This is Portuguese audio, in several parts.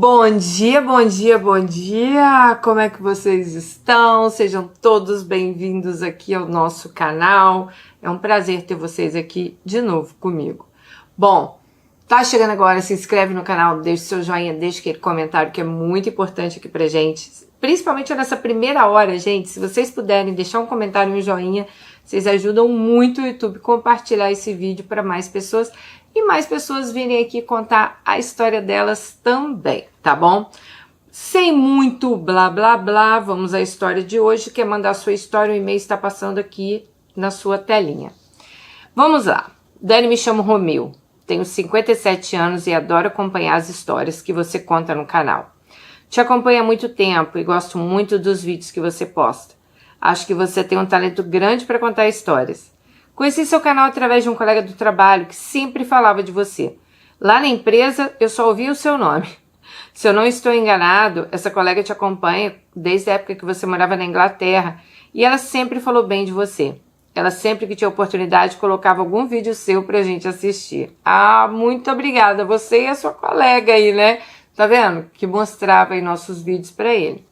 Bom dia, bom dia, bom dia! Como é que vocês estão? Sejam todos bem-vindos aqui ao nosso canal. É um prazer ter vocês aqui de novo comigo. Bom, tá chegando agora, se inscreve no canal, deixa seu joinha, deixa aquele comentário que é muito importante aqui pra gente. Principalmente nessa primeira hora, gente, se vocês puderem deixar um comentário e um joinha, vocês ajudam muito o YouTube a compartilhar esse vídeo para mais pessoas e mais pessoas virem aqui contar a história delas também, tá bom? Sem muito blá blá blá, vamos à história de hoje. Quer mandar sua história, o e-mail está passando aqui na sua telinha. Vamos lá. Dani, me chamo Romeu, tenho 57 anos e adoro acompanhar as histórias que você conta no canal. Te acompanho há muito tempo e gosto muito dos vídeos que você posta. Acho que você tem um talento grande para contar histórias. Conheci seu canal através de um colega do trabalho que sempre falava de você. Lá na empresa, eu só ouvia o seu nome. Se eu não estou enganado, essa colega te acompanha desde a época que você morava na Inglaterra e ela sempre falou bem de você. Ela sempre que tinha oportunidade colocava algum vídeo seu pra gente assistir. Ah, muito obrigada. Você e a sua colega aí, né? Tá vendo? Que mostrava aí nossos vídeos pra ele.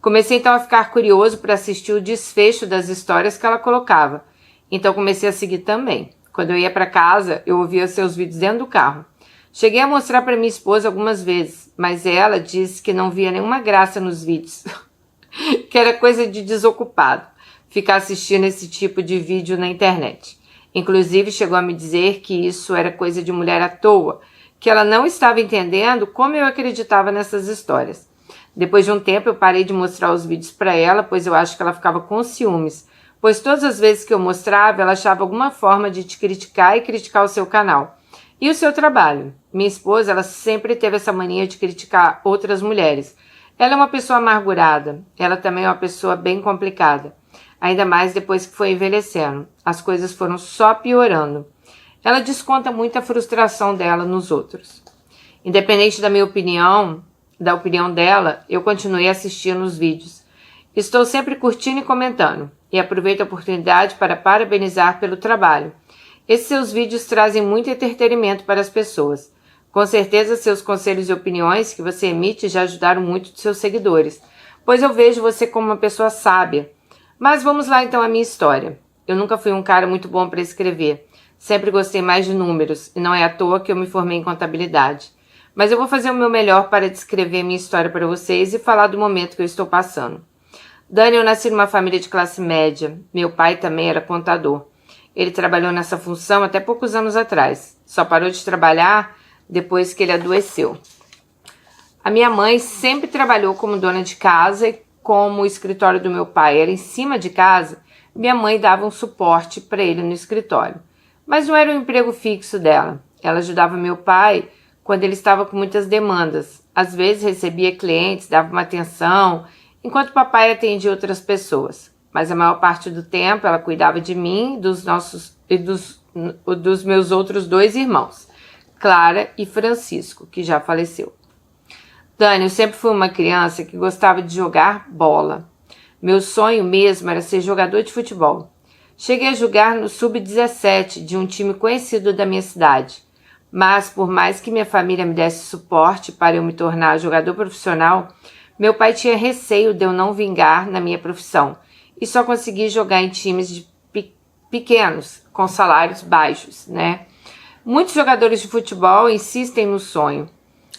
Comecei então a ficar curioso para assistir o desfecho das histórias que ela colocava. Então comecei a seguir também. Quando eu ia para casa, eu ouvia seus vídeos dentro do carro. Cheguei a mostrar para minha esposa algumas vezes, mas ela disse que não via nenhuma graça nos vídeos. Que era coisa de desocupado, ficar assistindo esse tipo de vídeo na internet. Inclusive chegou a me dizer que isso era coisa de mulher à toa, que ela não estava entendendo como eu acreditava nessas histórias. Depois de um tempo eu parei de mostrar os vídeos para ela, pois eu acho que ela ficava com ciúmes, pois todas as vezes que eu mostrava, ela achava alguma forma de te criticar e criticar o seu canal. E o seu trabalho? Minha esposa, ela sempre teve essa mania de criticar outras mulheres. Ela é uma pessoa amargurada, ela também é uma pessoa bem complicada. Ainda mais depois que foi envelhecendo. As coisas foram só piorando. Ela desconta muita frustração dela nos outros. Independente da minha opinião, da opinião dela, eu continuei assistindo os vídeos. Estou sempre curtindo e comentando, e aproveito a oportunidade para parabenizar pelo trabalho. Esses seus vídeos trazem muito entretenimento para as pessoas. Com certeza seus conselhos e opiniões que você emite já ajudaram muito de seus seguidores, pois eu vejo você como uma pessoa sábia. Mas vamos lá então à minha história. Eu nunca fui um cara muito bom para escrever. Sempre gostei mais de números, e não é à toa que eu me formei em contabilidade. Mas eu vou fazer o meu melhor para descrever minha história para vocês e falar do momento que eu estou passando. Dani, eu nasci numa família de classe média. Meu pai também era contador. Ele trabalhou nessa função até poucos anos atrás. Só parou de trabalhar depois que ele adoeceu. A minha mãe sempre trabalhou como dona de casa e como o escritório do meu pai era em cima de casa, minha mãe dava um suporte para ele no escritório. Mas não era um emprego fixo dela. Ela ajudava meu pai quando ele estava com muitas demandas. Às vezes recebia clientes, dava uma atenção, enquanto papai atendia outras pessoas. Mas a maior parte do tempo ela cuidava de mim e dos meus outros 2 irmãos, Clara e Francisco, que já faleceu. Dani, eu sempre fui uma criança que gostava de jogar bola. Meu sonho mesmo era ser jogador de futebol. Cheguei a jogar no Sub-17 de um time conhecido da minha cidade. Mas por mais que minha família me desse suporte para eu me tornar jogador profissional, meu pai tinha receio de eu não vingar na minha profissão e só consegui jogar em times pequenos, com salários baixos, né? Muitos jogadores de futebol insistem no sonho.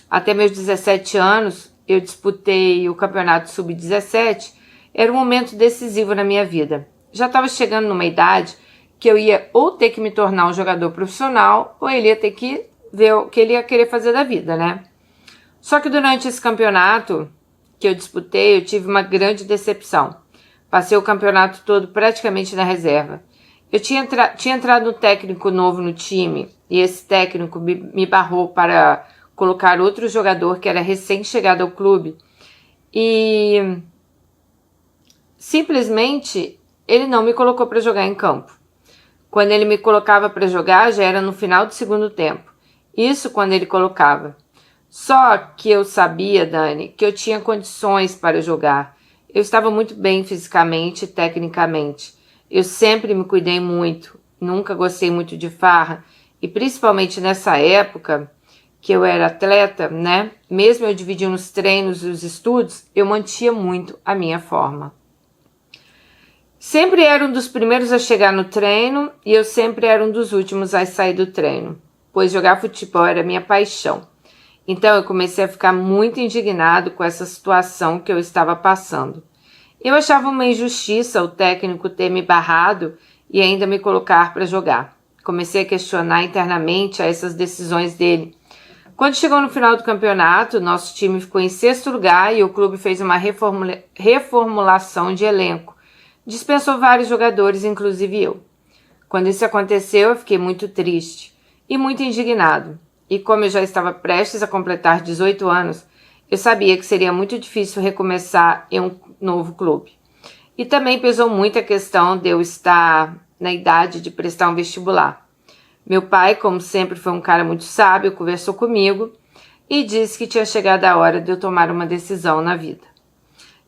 Até meus 17 anos, eu disputei o campeonato Sub-17, era um momento decisivo na minha vida. Já estava chegando numa idade que eu ia ou ter que me tornar um jogador profissional ou ele ia ter que ver o que ele ia querer fazer da vida, né? Só que durante esse campeonato que eu disputei, eu tive uma grande decepção. Passei o campeonato todo praticamente na reserva. Eu tinha entrado um técnico novo no time e esse técnico me barrou para colocar outro jogador que era recém-chegado ao clube e simplesmente ele não me colocou para jogar em campo. Quando ele me colocava para jogar já era no final do segundo tempo. Isso quando ele colocava. Só que eu sabia, Dani, que eu tinha condições para jogar. Eu estava muito bem fisicamente e tecnicamente. Eu sempre me cuidei muito, nunca gostei muito de farra. E principalmente nessa época que eu era atleta, né? Mesmo eu dividindo os treinos e os estudos, eu mantinha muito a minha forma. Sempre era um dos primeiros a chegar no treino e eu sempre era um dos últimos a sair do treino, pois jogar futebol era minha paixão. Então eu comecei a ficar muito indignado com essa situação que eu estava passando. Eu achava uma injustiça o técnico ter me barrado e ainda me colocar para jogar. Comecei a questionar internamente essas decisões dele. Quando chegou no final do campeonato, nosso time ficou em 6º lugar e o clube fez uma reformulação de elenco. Dispensou vários jogadores, inclusive eu. Quando isso aconteceu, eu fiquei muito triste e muito indignado. E como eu já estava prestes a completar 18 anos, eu sabia que seria muito difícil recomeçar em um novo clube. E também pesou muito a questão de eu estar na idade de prestar um vestibular. Meu pai, como sempre, foi um cara muito sábio, conversou comigo e disse que tinha chegado a hora de eu tomar uma decisão na vida.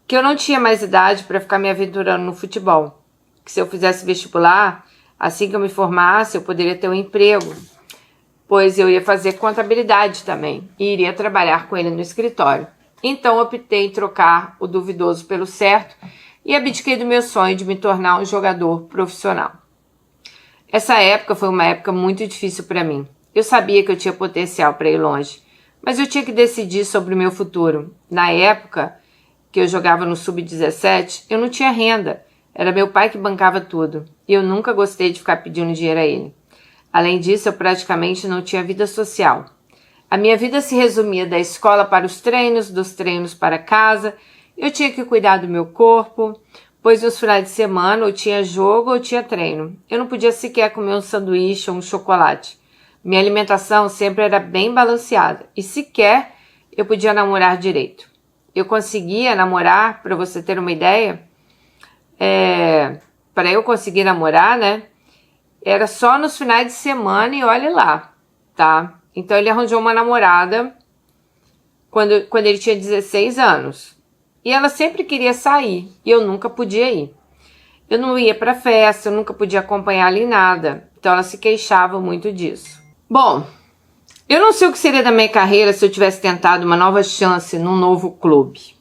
Que eu não tinha mais idade para ficar me aventurando no futebol. Que se eu fizesse vestibular, assim que eu me formasse, eu poderia ter um emprego, pois eu ia fazer contabilidade também e iria trabalhar com ele no escritório. Então optei em trocar o duvidoso pelo certo e abdiquei do meu sonho de me tornar um jogador profissional. Essa época foi uma época muito difícil para mim. Eu sabia que eu tinha potencial para ir longe, mas eu tinha que decidir sobre o meu futuro. Na época que eu jogava no Sub-17, eu não tinha renda. Era meu pai que bancava tudo e eu nunca gostei de ficar pedindo dinheiro a ele. Além disso, eu praticamente não tinha vida social. A minha vida se resumia da escola para os treinos, dos treinos para casa. Eu tinha que cuidar do meu corpo, pois nos finais de semana ou tinha jogo ou tinha treino. Eu não podia sequer comer um sanduíche ou um chocolate. Minha alimentação sempre era bem balanceada e sequer eu podia namorar direito. Eu conseguia namorar, para você ter uma ideia, para eu conseguir namorar, né? Era só nos finais de semana e olhe lá, tá? Então ele arranjou uma namorada quando ele tinha 16 anos. E ela sempre queria sair e eu nunca podia ir. Eu não ia pra festa, eu nunca podia acompanhar em nada. Então ela se queixava muito disso. Bom, eu não sei o que seria da minha carreira se eu tivesse tentado uma nova chance num novo clube.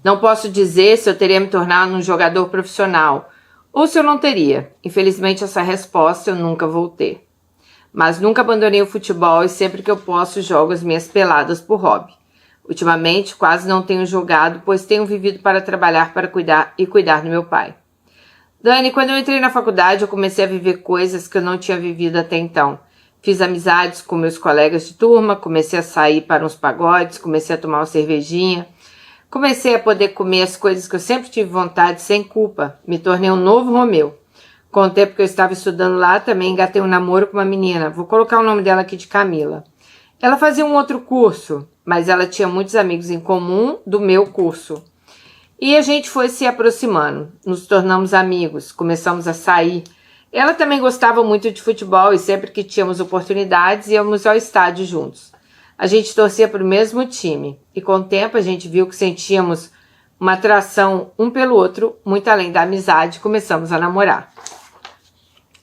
Não posso dizer se eu teria me tornado um jogador profissional ou se eu não teria. Infelizmente essa resposta eu nunca vou ter. Mas nunca abandonei o futebol e sempre que eu posso jogo as minhas peladas por hobby. Ultimamente quase não tenho jogado, pois tenho vivido para trabalhar para cuidar do meu pai. Dani, quando eu entrei na faculdade eu comecei a viver coisas que eu não tinha vivido até então. Fiz amizades com meus colegas de turma, comecei a sair para uns pagodes, comecei a tomar uma cervejinha. Comecei a poder comer as coisas que eu sempre tive vontade sem culpa. Me tornei um novo Romeu. Com o tempo que eu estava estudando lá, também engatei um namoro com uma menina. Vou colocar o nome dela aqui de Camila. Ela fazia um outro curso, mas ela tinha muitos amigos em comum do meu curso. E a gente foi se aproximando. Nos tornamos amigos, começamos a sair. Ela também gostava muito de futebol e sempre que tínhamos oportunidades íamos ao estádio juntos. A gente torcia para o mesmo time e com o tempo a gente viu que sentíamos uma atração um pelo outro, muito além da amizade, começamos a namorar.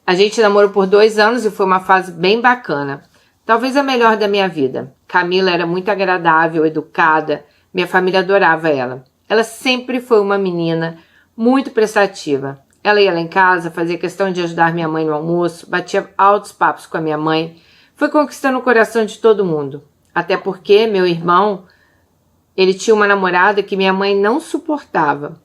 A gente namorou por 2 anos e foi uma fase bem bacana, talvez a melhor da minha vida. Camila era muito agradável, educada, minha família adorava ela. Ela sempre foi uma menina muito prestativa. Ela ia lá em casa, fazia questão de ajudar minha mãe no almoço, batia altos papos com a minha mãe, foi conquistando o coração de todo mundo. Até porque meu irmão, ele tinha uma namorada que minha mãe não suportava,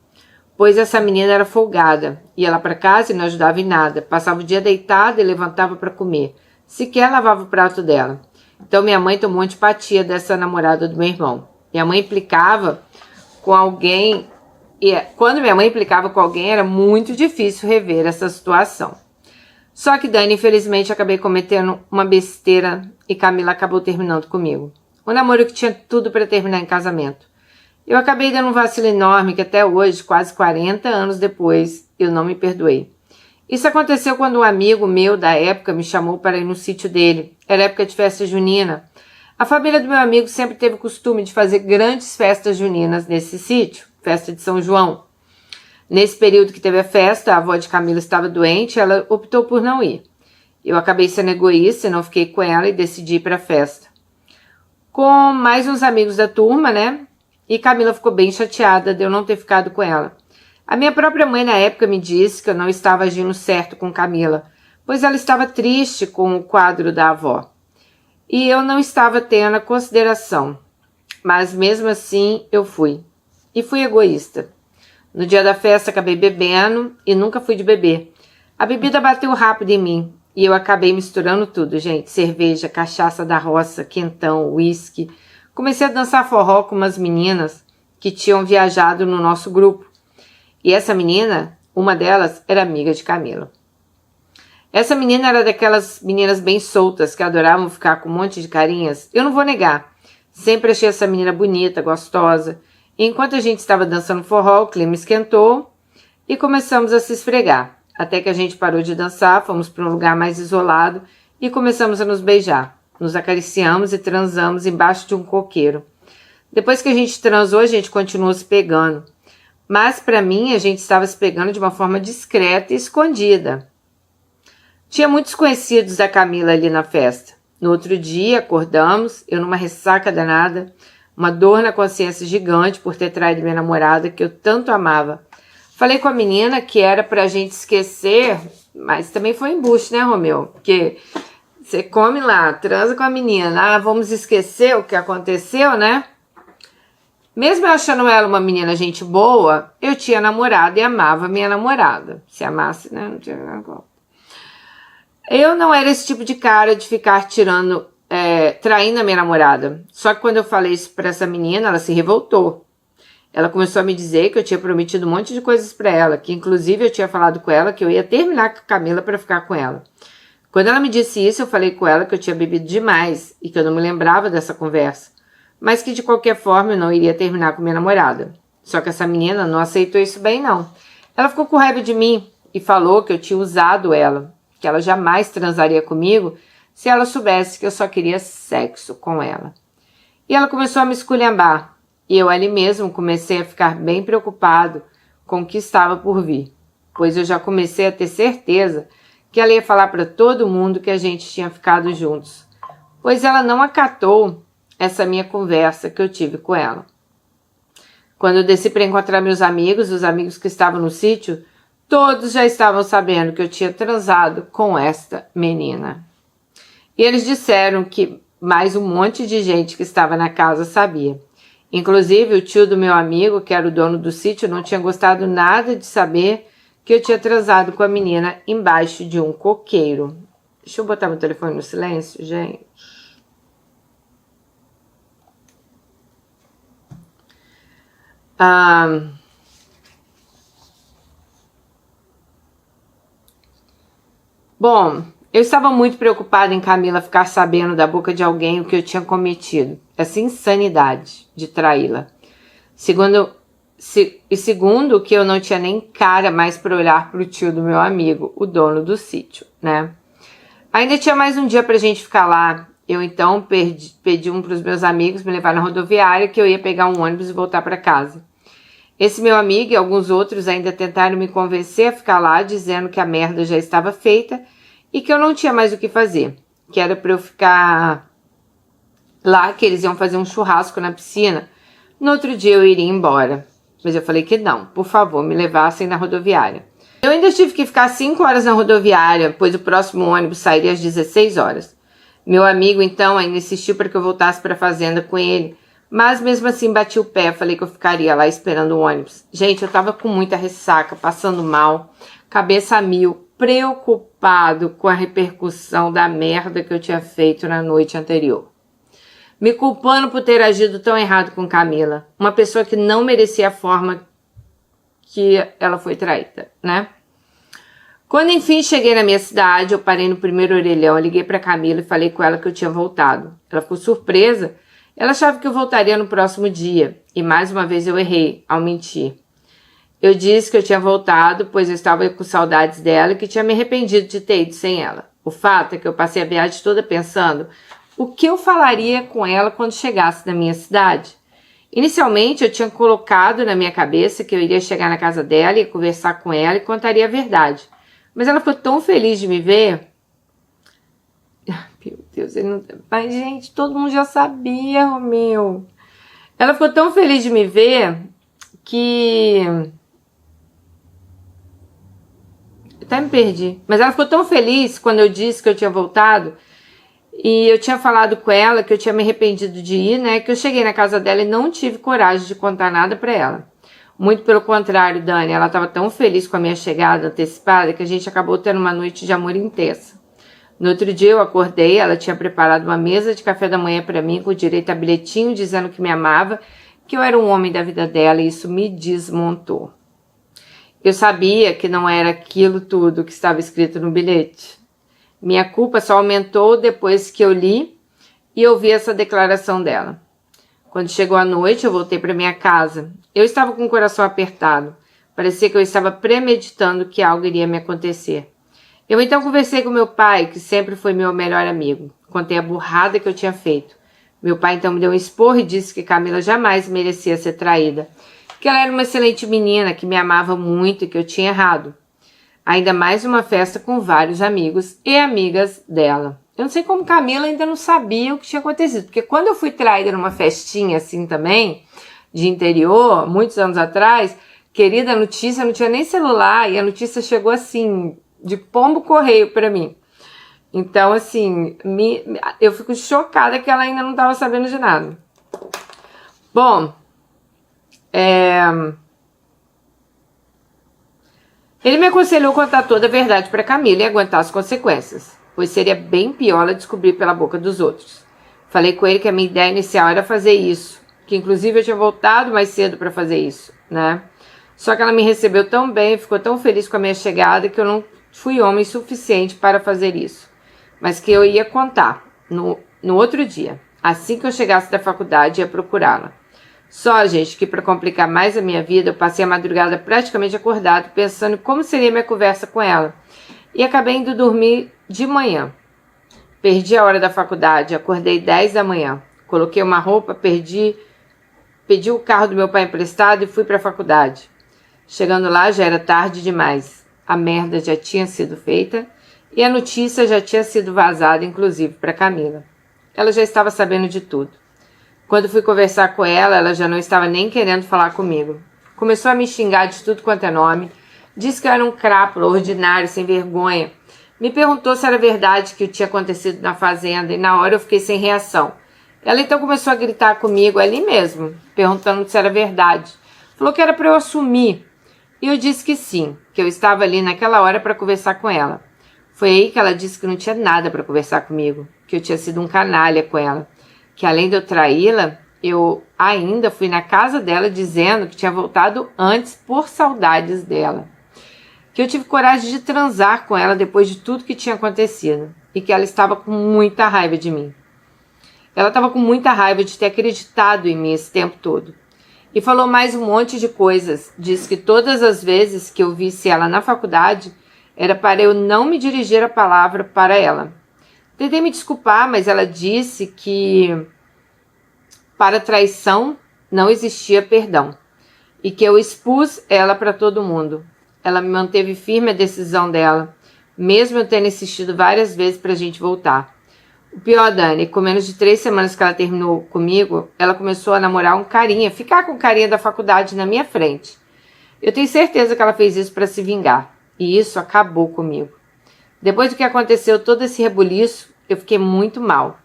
pois essa menina era folgada, ia lá para casa e não ajudava em nada, passava o dia deitada e levantava para comer, sequer lavava o prato dela. Então minha mãe tomou antipatia dessa namorada do meu irmão. Minha mãe implicava com alguém, e quando minha mãe implicava com alguém era muito difícil rever essa situação. Só que Dani, infelizmente, acabei cometendo uma besteira e Camila acabou terminando comigo. Um namoro que tinha tudo para terminar em casamento. Eu acabei dando um vacilo enorme que até hoje, quase 40 anos depois, eu não me perdoei. Isso aconteceu quando um amigo meu da época me chamou para ir no sítio dele. Era época de festa junina. A família do meu amigo sempre teve o costume de fazer grandes festas juninas nesse sítio, festa de São João. Nesse período que teve a festa, a avó de Camila estava doente e ela optou por não ir. Eu acabei sendo egoísta e não fiquei com ela e decidi ir para a festa. com mais uns amigos da turma, né? E Camila ficou bem chateada de eu não ter ficado com ela. A minha própria mãe na época me disse que eu não estava agindo certo com Camila, pois ela estava triste com o quadro da avó. E eu não estava tendo a consideração. Mas mesmo assim eu fui. E fui egoísta. No dia da festa acabei bebendo e nunca fui de beber. A bebida bateu rápido em mim e eu acabei misturando tudo, gente. Cerveja, cachaça da roça, quentão, uísque. Comecei a dançar forró com umas meninas que tinham viajado no nosso grupo. E essa menina, uma delas, era amiga de Camila. Essa menina era daquelas meninas bem soltas que adoravam ficar com um monte de carinhas. Eu não vou negar. Sempre achei essa menina bonita, gostosa. E enquanto a gente estava dançando forró, o clima esquentou e começamos a se esfregar. Até que a gente parou de dançar, fomos para um lugar mais isolado e começamos a nos beijar. Nos acariciamos e transamos embaixo de um coqueiro. Depois que a gente transou, a gente continuou se pegando. Mas para mim, a gente estava se pegando de uma forma discreta e escondida. Tinha muitos conhecidos da Camila ali na festa. No outro dia, acordamos, eu numa ressaca danada, uma dor na consciência gigante por ter traído minha namorada, que eu tanto amava. Falei com a menina que era pra gente esquecer, mas também foi embuste, né, Romeu? Porque você come lá, transa com a menina, vamos esquecer o que aconteceu, né? Mesmo eu achando ela uma menina gente boa, eu tinha namorado e amava minha namorada. Se amasse, né, não tinha nada. Eu não era esse tipo de cara de ficar traindo a minha namorada. Só que quando eu falei isso pra essa menina, ela se revoltou. Ela começou a me dizer que eu tinha prometido um monte de coisas pra ela, que inclusive eu tinha falado com ela que eu ia terminar com a Camila pra ficar com ela. Quando ela me disse isso, eu falei com ela que eu tinha bebido demais e que eu não me lembrava dessa conversa, mas que de qualquer forma eu não iria terminar com minha namorada. Só que essa menina não aceitou isso bem, não. Ela ficou com raiva de mim e falou que eu tinha usado ela, que ela jamais transaria comigo se ela soubesse que eu só queria sexo com ela. E ela começou a me esculhambar, e eu ali mesmo comecei a ficar bem preocupado com o que estava por vir, pois eu já comecei a ter certeza que ela ia falar para todo mundo que a gente tinha ficado juntos, pois ela não acatou essa minha conversa que eu tive com ela. Quando eu desci para encontrar meus amigos, os amigos que estavam no sítio, todos já estavam sabendo que eu tinha transado com esta menina. E eles disseram que mais um monte de gente que estava na casa sabia. Inclusive o tio do meu amigo, que era o dono do sítio, não tinha gostado nada de saber que eu tinha transado com a menina embaixo de um coqueiro. Deixa eu botar meu telefone no silêncio, gente. Bom, eu estava muito preocupada em Camila ficar sabendo da boca de alguém o que eu tinha cometido. Essa insanidade de traí-la. Segundo, que eu não tinha nem cara mais para olhar para o tio do meu amigo, o dono do sítio, né? Ainda tinha mais um dia pra gente ficar lá. Eu então pedi um pros meus amigos me levar na rodoviária, que eu ia pegar um ônibus e voltar para casa. Esse meu amigo e alguns outros ainda tentaram me convencer a ficar lá, dizendo que a merda já estava feita e que eu não tinha mais o que fazer, que era para eu ficar lá, que eles iam fazer um churrasco na piscina. No outro dia eu iria embora, mas eu falei que não, por favor, me levassem na rodoviária. Eu ainda tive que ficar 5 horas na rodoviária, pois o próximo ônibus sairia às 16 horas. Meu amigo então ainda insistiu para que eu voltasse para a fazenda com ele, mas mesmo assim bati o pé, falei que eu ficaria lá esperando o ônibus. Gente, eu tava com muita ressaca, passando mal, cabeça a mil, preocupado com a repercussão da merda que eu tinha feito na noite anterior. Me culpando por ter agido tão errado com Camila, uma pessoa que não merecia a forma que ela foi traída, né? Quando enfim cheguei na minha cidade, eu parei no primeiro orelhão, liguei para Camila e falei com ela que eu tinha voltado. Ela ficou surpresa. Ela achava que eu voltaria no próximo dia, e mais uma vez eu errei ao mentir. Eu disse que eu tinha voltado, pois eu estava com saudades dela e que tinha me arrependido de ter ido sem ela. O fato é que eu passei a viagem toda pensando o que eu falaria com ela quando chegasse na minha cidade. Inicialmente eu tinha colocado na minha cabeça que eu iria chegar na casa dela e conversar com ela e contaria a verdade. Mas ela ficou tão feliz de me ver. Meu Deus, ele não... Mas, gente, todo mundo já sabia, Romeu. Ela ficou tão feliz de me ver que... Até me perdi. Mas ela ficou tão feliz quando eu disse que eu tinha voltado. E eu tinha falado com ela que eu tinha me arrependido de ir, né? Que eu cheguei na casa dela e não tive coragem de contar nada pra ela. Muito pelo contrário, Dani. Ela estava tão feliz com a minha chegada antecipada que a gente acabou tendo uma noite de amor intensa. No outro dia eu acordei, ela tinha preparado uma mesa de café da manhã pra mim com direito a bilhetinho dizendo que me amava, que eu era um homem da vida dela e isso me desmontou. Eu sabia que não era aquilo tudo que estava escrito no bilhete. Minha culpa só aumentou depois que eu li e ouvi essa declaração dela. Quando chegou a noite, eu voltei para minha casa. Eu estava com o coração apertado. Parecia que eu estava premeditando que algo iria me acontecer. Eu então conversei com meu pai, que sempre foi meu melhor amigo. Contei a burrada que eu tinha feito. Meu pai então me deu um esporro e disse que Camila jamais merecia ser traída. Que ela era uma excelente menina, que me amava muito e que eu tinha errado. Ainda mais uma festa com vários amigos e amigas dela. Eu não sei como Camila ainda não sabia o que tinha acontecido, porque quando eu fui traída numa festinha assim também, de interior, muitos anos atrás, querida, a notícia não tinha nem celular e a notícia chegou assim, de pombo correio pra mim. Então, assim, eu fico chocada que ela ainda não estava sabendo de nada. Bom, ele me aconselhou contar toda a verdade para Camila e aguentar as consequências, pois seria bem pior ela descobrir pela boca dos outros. Falei com ele que a minha ideia inicial era fazer isso, que inclusive eu tinha voltado mais cedo para fazer isso, né? Só que ela me recebeu tão bem, ficou tão feliz com a minha chegada que eu não fui homem suficiente para fazer isso, mas que eu ia contar no outro dia, assim que eu chegasse da faculdade, ia procurá-la. Só, gente, que para complicar mais a minha vida, eu passei a madrugada praticamente acordado, pensando em como seria minha conversa com ela. E acabei indo dormir de manhã. Perdi a hora da faculdade, acordei 10 da manhã. Coloquei uma roupa, pedi o carro do meu pai emprestado e fui para a faculdade. Chegando lá já era tarde demais. A merda já tinha sido feita e a notícia já tinha sido vazada, inclusive para Camila. Ela já estava sabendo de tudo. Quando fui conversar com ela, ela já não estava nem querendo falar comigo. Começou a me xingar de tudo quanto é nome. Disse que eu era um crápula, ordinário, sem vergonha. Me perguntou se era verdade que o tinha acontecido na fazenda e na hora eu fiquei sem reação. Ela então começou a gritar comigo ali mesmo, perguntando se era verdade. Falou que era para eu assumir. E eu disse que sim, que eu estava ali naquela hora para conversar com ela. Foi aí que ela disse que não tinha nada para conversar comigo, que eu tinha sido um canalha com ela. Que além de eu traí-la, eu ainda fui na casa dela dizendo que tinha voltado antes por saudades dela. Que eu tive coragem de transar com ela depois de tudo que tinha acontecido. E que ela estava com muita raiva de mim. Ela estava com muita raiva de ter acreditado em mim esse tempo todo. E falou mais um monte de coisas. Disse que todas as vezes que eu visse ela na faculdade, era para eu não me dirigir a palavra para ela. Tentei me desculpar, mas ela disse que para traição não existia perdão e que eu expus ela para todo mundo. Ela me manteve firme a decisão dela, mesmo eu tendo insistido várias vezes para a gente voltar. O pior, Dani, com menos de 3 semanas que ela terminou comigo, ela começou a namorar um carinha, ficar com o carinha da faculdade na minha frente. Eu tenho certeza que ela fez isso para se vingar, e isso acabou comigo. Depois do que aconteceu, todo esse rebuliço, eu fiquei muito mal.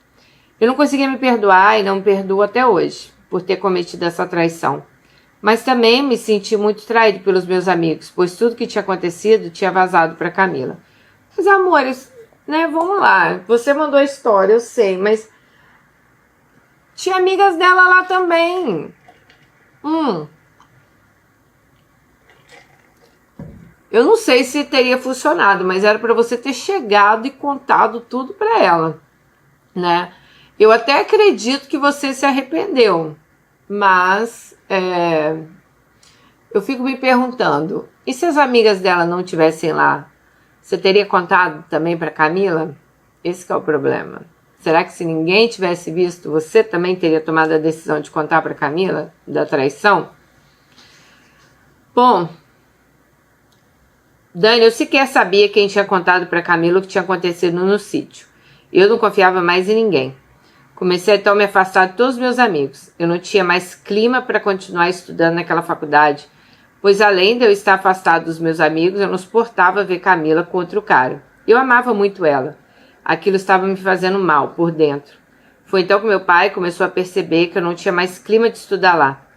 Eu não conseguia me perdoar e não me perdoo até hoje, por ter cometido essa traição. Mas também me senti muito traído pelos meus amigos, pois tudo que tinha acontecido tinha vazado para Camila. Mas, amores, né, vamos lá. Você mandou a história, eu sei, mas tinha amigas dela lá também. Eu não sei se teria funcionado, mas era para você ter chegado e contado tudo para ela, né? Eu até acredito que você se arrependeu, mas eu fico me perguntando, e se as amigas dela não estivessem lá? Você teria contado também para Camila? Esse que é o problema. Será que se ninguém tivesse visto, você também teria tomado a decisão de contar para Camila da traição? Bom, Dani, eu sequer sabia quem tinha contado para Camila o que tinha acontecido no sítio. Eu não confiava mais em ninguém. Comecei então a me afastar de todos os meus amigos. Eu não tinha mais clima para continuar estudando naquela faculdade, pois além de eu estar afastado dos meus amigos, eu não suportava ver Camila com outro cara. Eu amava muito ela. Aquilo estava me fazendo mal por dentro. Foi então que meu pai começou a perceber que eu não tinha mais clima de estudar lá.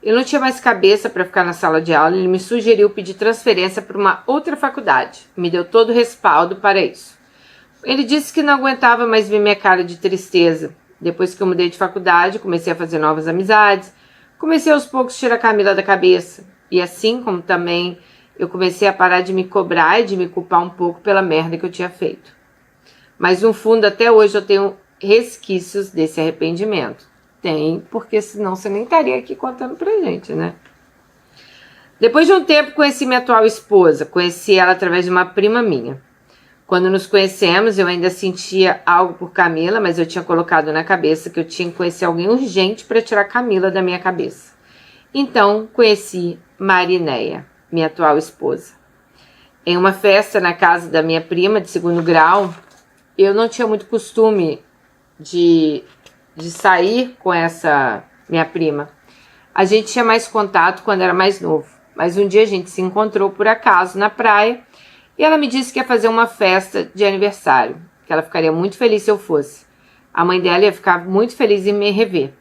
Eu não tinha mais cabeça para ficar na sala de aula e ele me sugeriu pedir transferência para uma outra faculdade. Me deu todo o respaldo para isso. Ele disse que não aguentava mais ver minha cara de tristeza. Depois que eu mudei de faculdade, comecei a fazer novas amizades. Comecei aos poucos a tirar a Camila da cabeça. E assim como também eu comecei a parar de me cobrar e de me culpar um pouco pela merda que eu tinha feito. Mas no fundo, até hoje eu tenho resquícios desse arrependimento. Tem, porque senão você nem estaria aqui contando pra gente, né? Depois de um tempo conheci minha atual esposa. Conheci ela através de uma prima minha. Quando nos conhecemos, eu ainda sentia algo por Camila, mas eu tinha colocado na cabeça que eu tinha que conhecer alguém urgente para tirar Camila da minha cabeça. Então, conheci Marinéia, minha atual esposa. Em uma festa na casa da minha prima de segundo grau, eu não tinha muito costume de sair com essa minha prima. A gente tinha mais contato quando era mais novo, mas um dia a gente se encontrou por acaso na praia e ela me disse que ia fazer uma festa de aniversário, que ela ficaria muito feliz se eu fosse. A mãe dela ia ficar muito feliz em me rever.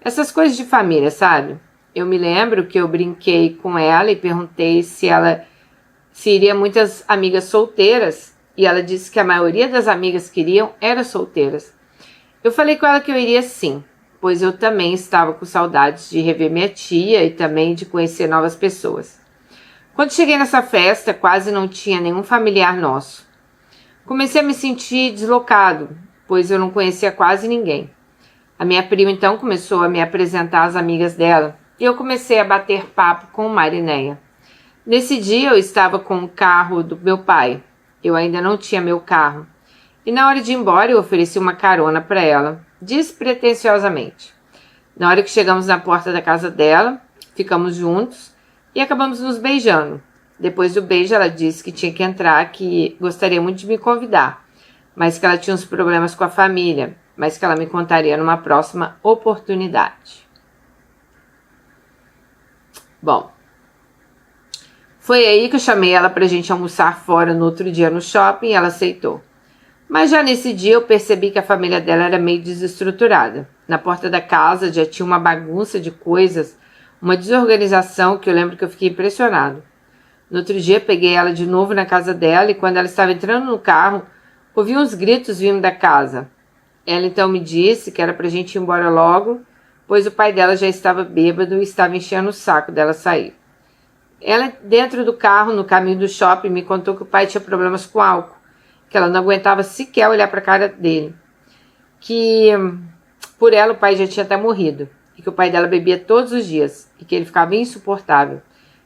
Essas coisas de família, sabe? Eu me lembro que eu brinquei com ela e perguntei se iria muitas amigas solteiras, e ela disse que a maioria das amigas que iriam eram solteiras. Eu falei com ela que eu iria sim, pois eu também estava com saudades de rever minha tia e também de conhecer novas pessoas. Quando cheguei nessa festa, quase não tinha nenhum familiar nosso. Comecei a me sentir deslocado, pois eu não conhecia quase ninguém. A minha prima então começou a me apresentar às amigas dela e eu comecei a bater papo com Marinéia. Nesse dia eu estava com o carro do meu pai. Eu ainda não tinha meu carro. E na hora de ir embora eu ofereci uma carona para ela, despretensiosamente. Na hora que chegamos na porta da casa dela, ficamos juntos e acabamos nos beijando. Depois do beijo ela disse que tinha que entrar, que gostaria muito de me convidar, mas que ela tinha uns problemas com a família, mas que ela me contaria numa próxima oportunidade. Bom, foi aí que eu chamei ela pra gente almoçar fora no outro dia no shopping e ela aceitou. Mas já nesse dia eu percebi que a família dela era meio desestruturada. Na porta da casa já tinha uma bagunça de coisas, uma desorganização que eu lembro que eu fiquei impressionado. No outro dia peguei ela de novo na casa dela e quando ela estava entrando no carro, ouvi uns gritos vindo da casa. Ela então me disse que era pra gente ir embora logo, pois o pai dela já estava bêbado e estava enchendo o saco dela sair. Ela, dentro do carro, no caminho do shopping, me contou que o pai tinha problemas com álcool, que ela não aguentava sequer olhar para a cara dele, que por ela o pai já tinha até morrido, e que o pai dela bebia todos os dias, e que ele ficava insuportável,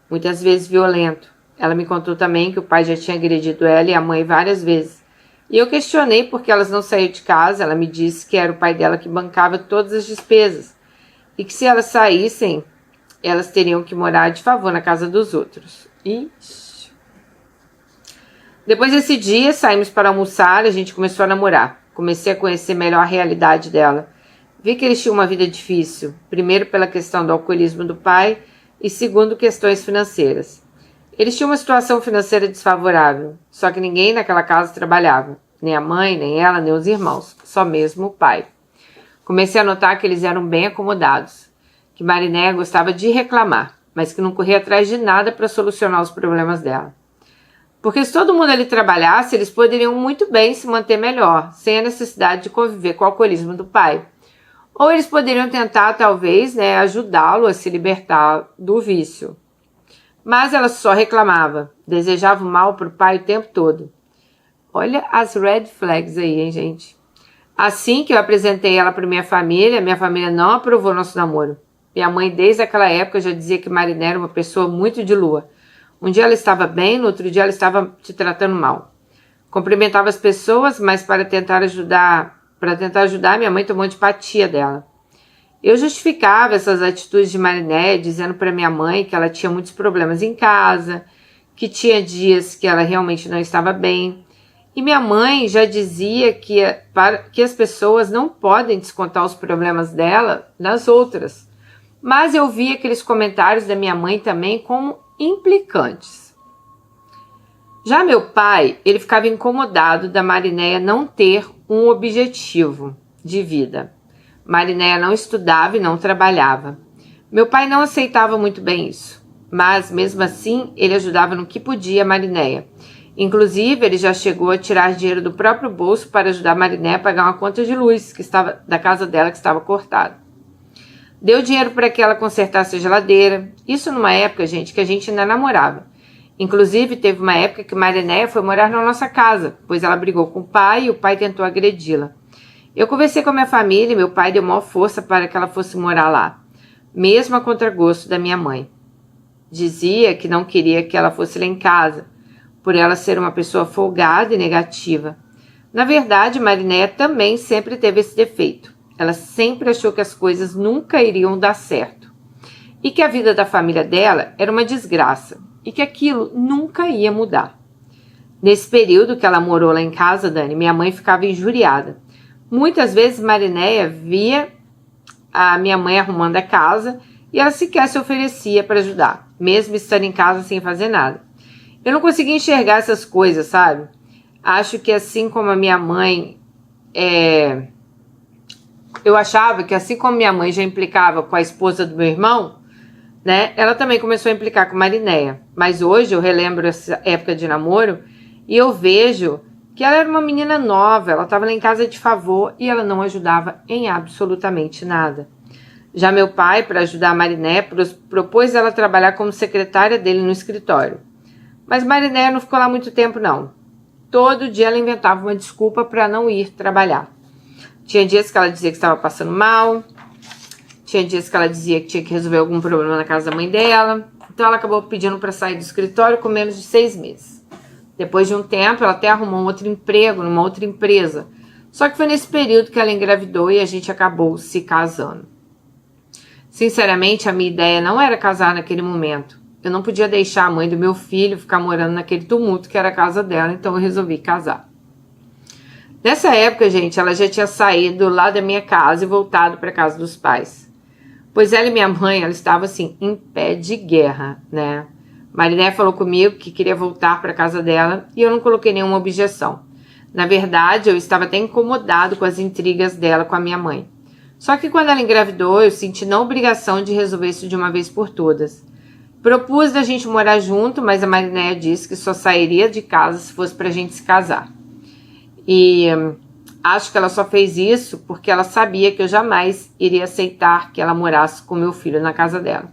muitas vezes violento. Ela me contou também que o pai já tinha agredido ela e a mãe várias vezes, e eu questionei por que elas não saíram de casa. Ela me disse que era o pai dela que bancava todas as despesas, e que se elas saíssem, elas teriam que morar de favor na casa dos outros. Ixi. Depois desse dia, saímos para almoçar e a gente começou a namorar. Comecei a conhecer melhor a realidade dela. Vi que eles tinham uma vida difícil, primeiro pela questão do alcoolismo do pai e segundo questões financeiras. Eles tinham uma situação financeira desfavorável, só que ninguém naquela casa trabalhava, nem a mãe, nem ela, nem os irmãos, só mesmo o pai. Comecei a notar que eles eram bem acomodados, que Marinéia gostava de reclamar, mas que não corria atrás de nada para solucionar os problemas dela. Porque se todo mundo ali trabalhasse, eles poderiam muito bem se manter melhor, sem a necessidade de conviver com o alcoolismo do pai. Ou eles poderiam tentar, talvez, ajudá-lo a se libertar do vício. Mas ela só reclamava, desejava o mal para o pai o tempo todo. Olha as red flags aí, hein, gente? Assim que eu apresentei ela para minha família não aprovou nosso namoro. Minha mãe, desde aquela época, já dizia que Marinéia era uma pessoa muito de lua. Um dia ela estava bem, no outro dia ela estava te tratando mal. Cumprimentava as pessoas, mas para tentar ajudar, minha mãe tomou antipatia dela. Eu justificava essas atitudes de Marinéia, dizendo para minha mãe que ela tinha muitos problemas em casa, que tinha dias que ela realmente não estava bem, E minha mãe já dizia que as pessoas não podem descontar os problemas dela nas outras. Mas eu vi aqueles comentários da minha mãe também como implicantes. Já meu pai, ele ficava incomodado da Marinéia não ter um objetivo de vida. Marinéia não estudava e não trabalhava. Meu pai não aceitava muito bem isso, mas mesmo assim ele ajudava no que podia a Marinéia. Inclusive, ele já chegou a tirar dinheiro do próprio bolso para ajudar a Marinéia a pagar uma conta de luz que estava da casa dela que estava cortada. Deu dinheiro para que ela consertasse a geladeira. Isso numa época, gente, que a gente ainda namorava. Inclusive, teve uma época que Marinéia foi morar na nossa casa, pois ela brigou com o pai e o pai tentou agredi-la. Eu conversei com a minha família e meu pai deu maior força para que ela fosse morar lá, mesmo a contragosto da minha mãe. Dizia que não queria que ela fosse lá em casa, por ela ser uma pessoa folgada e negativa. Na verdade, Marinéia também sempre teve esse defeito. Ela sempre achou que as coisas nunca iriam dar certo e que a vida da família dela era uma desgraça e que aquilo nunca ia mudar. Nesse período que ela morou lá em casa, Dani, minha mãe ficava injuriada. Muitas vezes Marinéia via a minha mãe arrumando a casa e ela sequer se oferecia para ajudar, mesmo estando em casa sem fazer nada. Eu não conseguia enxergar essas coisas, sabe? Acho que assim como a minha mãe... Eu achava que assim como minha mãe já implicava com a esposa do meu irmão, né? Ela também começou a implicar com Marinéia. Mas hoje eu relembro essa época de namoro e eu vejo que ela era uma menina nova, ela estava lá em casa de favor e ela não ajudava em absolutamente nada. Já meu pai, para ajudar a Marinéia, propôs ela trabalhar como secretária dele no escritório. Mas Marinéia não ficou lá muito tempo, não. Todo dia ela inventava uma desculpa para não ir trabalhar. Tinha dias que ela dizia que estava passando mal, tinha dias que ela dizia que tinha que resolver algum problema na casa da mãe dela. Então ela acabou pedindo para sair do escritório com menos de 6 meses. Depois de um tempo, ela até arrumou um outro emprego numa outra empresa. Só que foi nesse período que ela engravidou e a gente acabou se casando. Sinceramente, a minha ideia não era casar naquele momento. Eu não podia deixar a mãe do meu filho ficar morando naquele tumulto que era a casa dela, então eu resolvi casar. Nessa época, gente, ela já tinha saído lá da minha casa e voltado para a casa dos pais. Pois ela e minha mãe, ela estavam assim, em pé de guerra, né? Marinéia falou comigo que queria voltar para a casa dela e eu não coloquei nenhuma objeção. Na verdade, eu estava até incomodado com as intrigas dela com a minha mãe. Só que quando ela engravidou, eu senti na obrigação de resolver isso de uma vez por todas. Propus da gente morar junto, mas a Marinéia disse que só sairia de casa se fosse pra gente se casar. E acho que ela só fez isso porque ela sabia que eu jamais iria aceitar que ela morasse com meu filho na casa dela.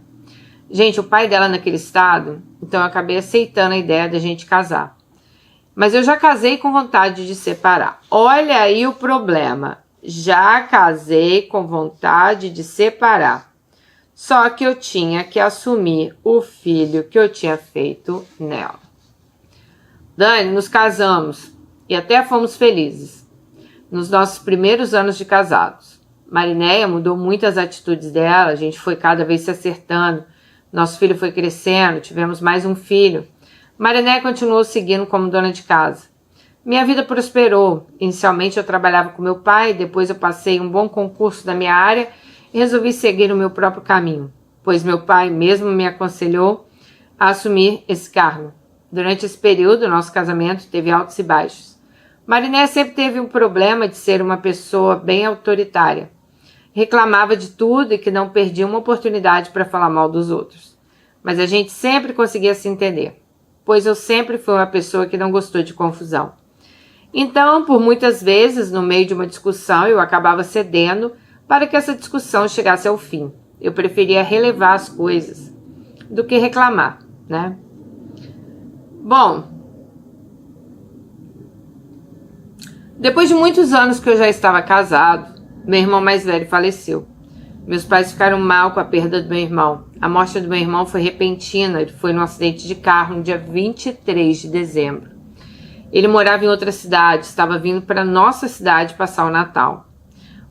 Gente, o pai dela naquele estado, então eu acabei aceitando a ideia da gente casar. Mas eu já casei com vontade de separar. Olha aí o problema. Já casei com vontade de separar. Só que eu tinha que assumir o filho que eu tinha feito nela. Dani, nos casamos e até fomos felizes nos nossos primeiros anos de casados. Marinéia mudou muitas atitudes dela, a gente foi cada vez se acertando. Nosso filho foi crescendo, tivemos mais um filho. Marinéia continuou seguindo como dona de casa. Minha vida prosperou. Inicialmente eu trabalhava com meu pai, depois eu passei um bom concurso na minha área e resolvi seguir o meu próprio caminho, pois meu pai mesmo me aconselhou a assumir esse cargo. Durante esse período, nosso casamento teve altos e baixos. Marinéia sempre teve um problema de ser uma pessoa bem autoritária. Reclamava de tudo e que não perdia uma oportunidade para falar mal dos outros. Mas a gente sempre conseguia se entender, pois eu sempre fui uma pessoa que não gostou de confusão. Então, por muitas vezes, no meio de uma discussão, eu acabava cedendo para que essa discussão chegasse ao fim. Eu preferia relevar as coisas do que reclamar, né? Bom, depois de muitos anos que eu já estava casado, meu irmão mais velho faleceu. Meus pais ficaram mal com a perda do meu irmão. A morte do meu irmão foi repentina, ele foi num acidente de carro no dia 23 de dezembro. Ele morava em outra cidade, estava vindo para nossa cidade passar o Natal.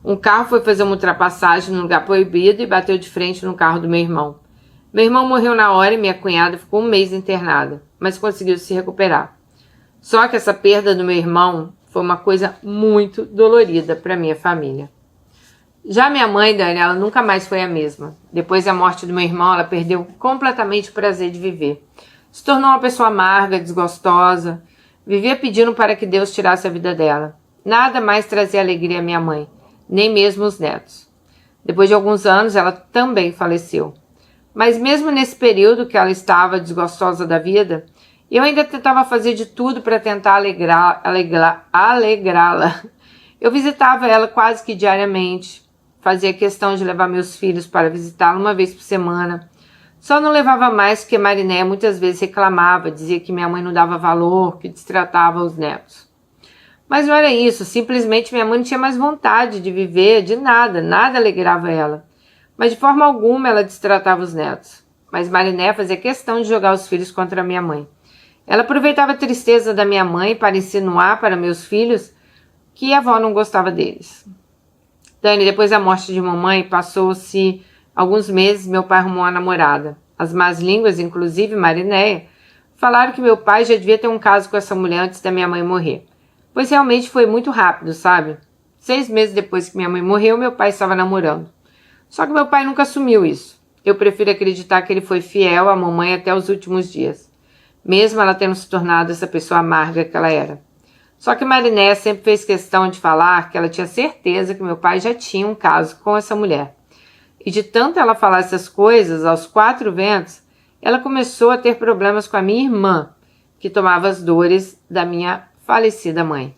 Um carro foi fazer uma ultrapassagem num lugar proibido e bateu de frente no carro do meu irmão. Meu irmão morreu na hora e minha cunhada ficou um mês internada, mas conseguiu se recuperar. Só que essa perda do meu irmão foi uma coisa muito dolorida para minha família. Já minha mãe, Dani, ela nunca mais foi a mesma. Depois da morte do meu irmão, ela perdeu completamente o prazer de viver. Se tornou uma pessoa amarga, desgostosa, vivia pedindo para que Deus tirasse a vida dela. Nada mais trazia alegria à minha mãe, nem mesmo os netos. Depois de alguns anos, ela também faleceu. Mas mesmo nesse período que ela estava desgostosa da vida, eu ainda tentava fazer de tudo para tentar alegrá-la. Eu visitava ela quase que diariamente, fazia questão de levar meus filhos para visitá-la uma vez por semana. Só não levava mais porque Mariné muitas vezes reclamava, dizia que minha mãe não dava valor, que destratava os netos. Mas não era isso, simplesmente minha mãe não tinha mais vontade de viver, de nada, nada alegrava ela. Mas de forma alguma ela destratava os netos. Mas Mariné fazia questão de jogar os filhos contra minha mãe. Ela aproveitava a tristeza da minha mãe para insinuar para meus filhos que a avó não gostava deles. Dani, depois da morte de mamãe, passou-se alguns meses, meu pai arrumou uma namorada. As más línguas, inclusive Mariné, falaram que meu pai já devia ter um caso com essa mulher antes da minha mãe morrer. Pois realmente foi muito rápido, sabe? 6 meses depois que minha mãe morreu, meu pai estava namorando. Só que meu pai nunca assumiu isso. Eu prefiro acreditar que ele foi fiel à mamãe até os últimos dias, mesmo ela tendo se tornado essa pessoa amarga que ela era. Só que Mariné sempre fez questão de falar que ela tinha certeza que meu pai já tinha um caso com essa mulher. E de tanto ela falar essas coisas aos 4 ventos, ela começou a ter problemas com a minha irmã, que tomava as dores da minha falecida mãe.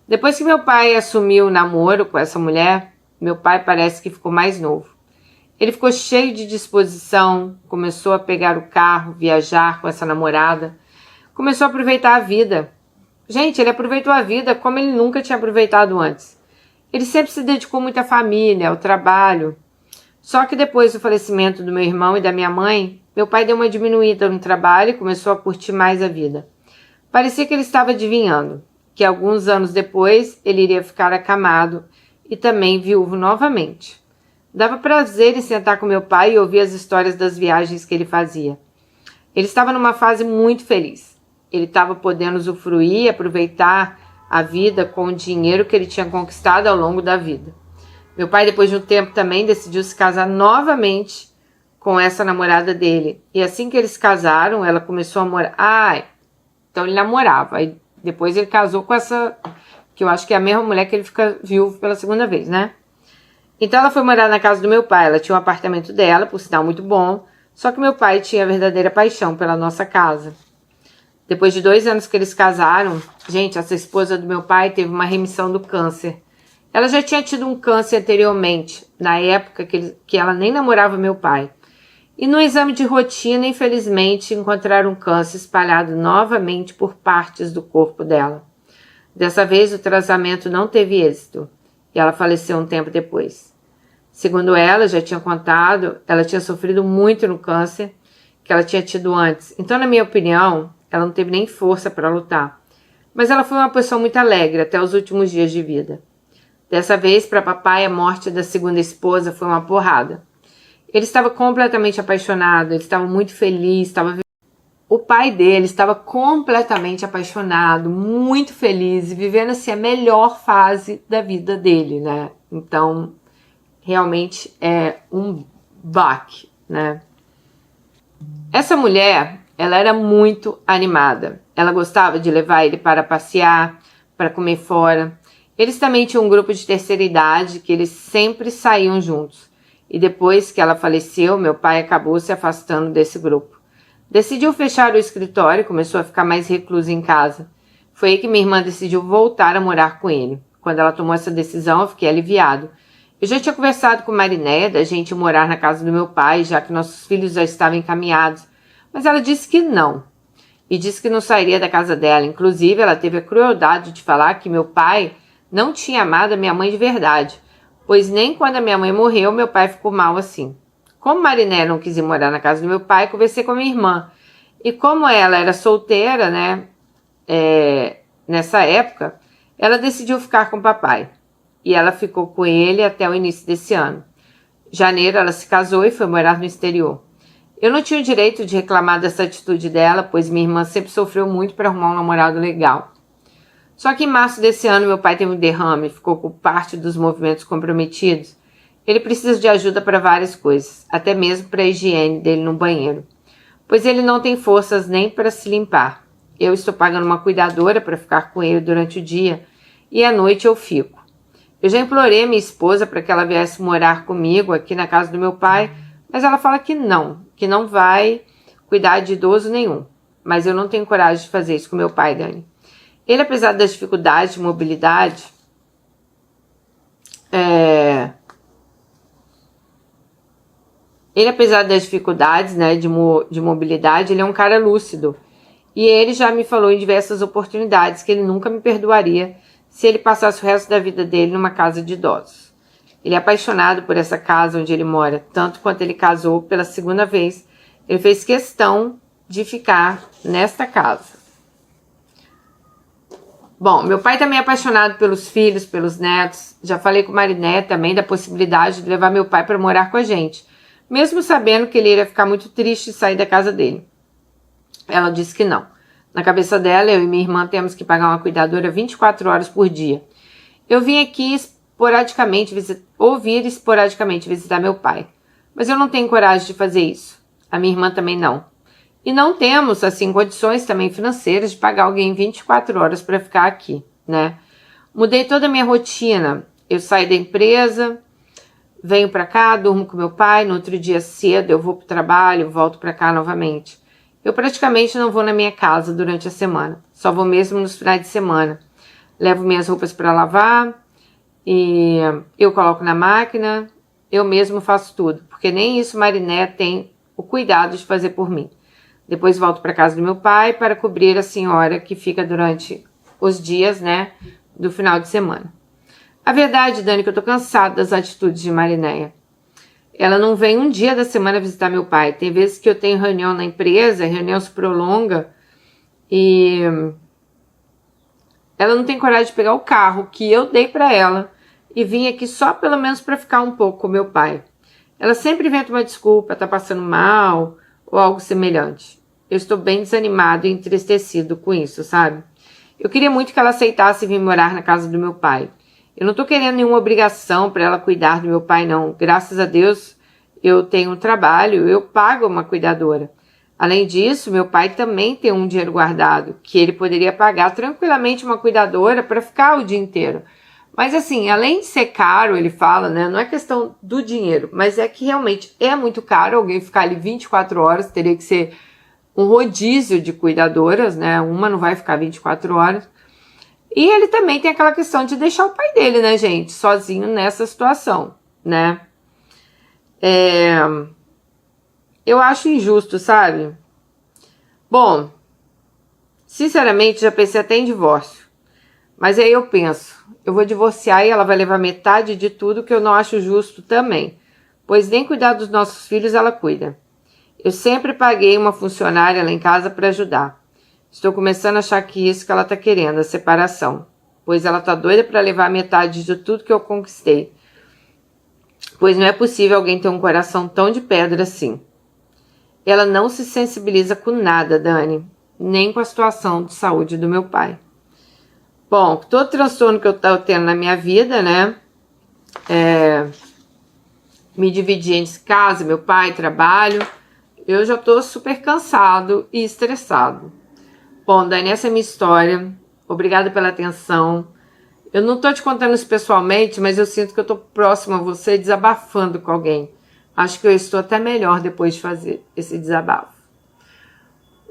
Depois que meu pai assumiu o namoro com essa mulher, meu pai parece que ficou mais novo. Ele ficou cheio de disposição, começou a pegar o carro, viajar com essa namorada, começou a aproveitar a vida. Gente, ele aproveitou a vida como ele nunca tinha aproveitado antes. Ele sempre se dedicou muito à família, ao trabalho. Só que depois do falecimento do meu irmão e da minha mãe, meu pai deu uma diminuída no trabalho e começou a curtir mais a vida. Parecia que ele estava adivinhando que alguns anos depois ele iria ficar acamado e também viúvo novamente. Dava prazer em sentar com meu pai e ouvir as histórias das viagens que ele fazia. Ele estava numa fase muito feliz. Ele estava podendo usufruir e aproveitar a vida com o dinheiro que ele tinha conquistado ao longo da vida. Meu pai, depois de um tempo, também decidiu se casar novamente com essa namorada dele. E assim que eles casaram, ela começou a morar... Então ele namorava. Aí depois ele casou com essa... que eu acho que é a mesma mulher que ele fica viúvo pela segunda vez, né? Então ela foi morar na casa do meu pai. Ela tinha um apartamento dela, por sinal muito bom. Só que meu pai tinha a verdadeira paixão pela nossa casa. Depois de 2 anos que eles casaram, gente, essa esposa do meu pai teve uma remissão do câncer. Ela já tinha tido um câncer anteriormente, na época que ela nem namorava meu pai. E no exame de rotina, infelizmente, encontraram um câncer espalhado novamente por partes do corpo dela. Dessa vez, o tratamento não teve êxito e ela faleceu um tempo depois. Segundo ela, já tinha contado, ela tinha sofrido muito no câncer que ela tinha tido antes. Então, na minha opinião, ela não teve nem força para lutar. Mas ela foi uma pessoa muito alegre até os últimos dias de vida. Dessa vez, para papai, a morte da segunda esposa foi uma porrada. Ele estava completamente apaixonado, ele estava muito feliz, o pai dele estava completamente apaixonado, muito feliz e vivendo assim a melhor fase da vida dele, né? Então, realmente é um baque, né? Essa mulher, ela era muito animada. Ela gostava de levar ele para passear, para comer fora. Eles também tinham um grupo de terceira idade que eles sempre saíam juntos. E depois que ela faleceu, meu pai acabou se afastando desse grupo. Decidiu fechar o escritório e começou a ficar mais recluso em casa. Foi aí que minha irmã decidiu voltar a morar com ele. Quando ela tomou essa decisão, eu fiquei aliviado. Eu já tinha conversado com Mariné da gente morar na casa do meu pai, já que nossos filhos já estavam encaminhados. Mas ela disse que não. E disse que não sairia da casa dela. Inclusive, ela teve a crueldade de falar que meu pai não tinha amado a minha mãe de verdade. Pois nem quando a minha mãe morreu, meu pai ficou mal assim. Como Mariné não quis ir morar na casa do meu pai, conversei com a minha irmã. E como ela era solteira, né, nessa época, ela decidiu ficar com o papai. E ela ficou com ele até o início desse ano. Em janeiro, ela se casou e foi morar no exterior. Eu não tinha o direito de reclamar dessa atitude dela, pois minha irmã sempre sofreu muito para arrumar um namorado legal. Só que em março desse ano meu pai teve um derrame e ficou com parte dos movimentos comprometidos. Ele precisa de ajuda para várias coisas, até mesmo para a higiene dele no banheiro, pois ele não tem forças nem para se limpar. Eu estou pagando uma cuidadora para ficar com ele durante o dia e à noite eu fico. Eu já implorei a minha esposa para que ela viesse morar comigo aqui na casa do meu pai, mas ela fala que não vai cuidar de idoso nenhum. Mas eu não tenho coragem de fazer isso com meu pai, Dani. Ele, apesar das dificuldades de mobilidade, né, de mobilidade, ele é um cara lúcido. E ele já me falou em diversas oportunidades que ele nunca me perdoaria se ele passasse o resto da vida dele numa casa de idosos. Ele é apaixonado por essa casa onde ele mora, tanto quanto ele casou pela segunda vez. Ele fez questão de ficar nesta casa. Bom, meu pai também é apaixonado pelos filhos, pelos netos. Já falei com Mariné também da possibilidade de levar meu pai para morar com a gente, mesmo sabendo que ele iria ficar muito triste e sair da casa dele. Ela disse que não. Na cabeça dela, eu e minha irmã temos que pagar uma cuidadora 24 horas por dia. Eu vim aqui ouvir esporadicamente visitar meu pai, mas eu não tenho coragem de fazer isso. A minha irmã também não. E não temos, assim, condições também financeiras de pagar alguém 24 horas para ficar aqui, né? Mudei toda a minha rotina. Eu saio da empresa, venho para cá, durmo com meu pai, no outro dia cedo eu vou para o trabalho, volto para cá novamente. Eu praticamente não vou na minha casa durante a semana, só vou mesmo nos finais de semana. Levo minhas roupas para lavar e eu coloco na máquina, eu mesmo faço tudo, porque nem isso Mariné tem o cuidado de fazer por mim. Depois volto para casa do meu pai para cobrir a senhora que fica durante os dias, né, do final de semana. A verdade, Dani, é que eu tô cansada das atitudes de Marinéia. Ela não vem um dia da semana visitar meu pai. Tem vezes que eu tenho reunião na empresa, a reunião se prolonga e ela não tem coragem de pegar o carro que eu dei para ela e vim aqui só pelo menos para ficar um pouco com meu pai. Ela sempre inventa uma desculpa, tá passando mal ou algo semelhante. Eu estou bem desanimado e entristecido com isso, sabe? Eu queria muito que ela aceitasse vir morar na casa do meu pai. Eu não tô querendo nenhuma obrigação para ela cuidar do meu pai, não. Graças a Deus, eu tenho um trabalho, eu pago uma cuidadora. Além disso, meu pai também tem um dinheiro guardado, que ele poderia pagar tranquilamente uma cuidadora para ficar o dia inteiro. Mas assim, além de ser caro, ele fala, né? Não é questão do dinheiro, mas é que realmente é muito caro alguém ficar ali 24 horas, teria que ser um rodízio de cuidadoras, né? Uma não vai ficar 24 horas. E ele também tem aquela questão de deixar o pai dele, né, gente, sozinho nessa situação, né? Eu acho injusto, sabe? Bom, sinceramente, já pensei até em divórcio. Mas aí eu penso, eu vou divorciar e ela vai levar metade de tudo, que eu não acho justo também. Pois nem cuidar dos nossos filhos ela cuida. Eu sempre paguei uma funcionária lá em casa para ajudar. Estou começando a achar que isso que ela tá querendo, a separação. Pois ela tá doida para levar metade de tudo que eu conquistei. Pois não é possível alguém ter um coração tão de pedra assim. Ela não se sensibiliza com nada, Dani. Nem com a situação de saúde do meu pai. Bom, todo transtorno que eu tô tendo na minha vida, né? Me dividir entre casa, meu pai, trabalho. Eu já tô super cansado e estressado. Bom, Dani, essa é a minha história. Obrigada pela atenção. Eu não tô te contando isso pessoalmente, mas eu sinto que eu tô próxima a você, desabafando com alguém. Acho que eu estou até melhor depois de fazer esse desabafo.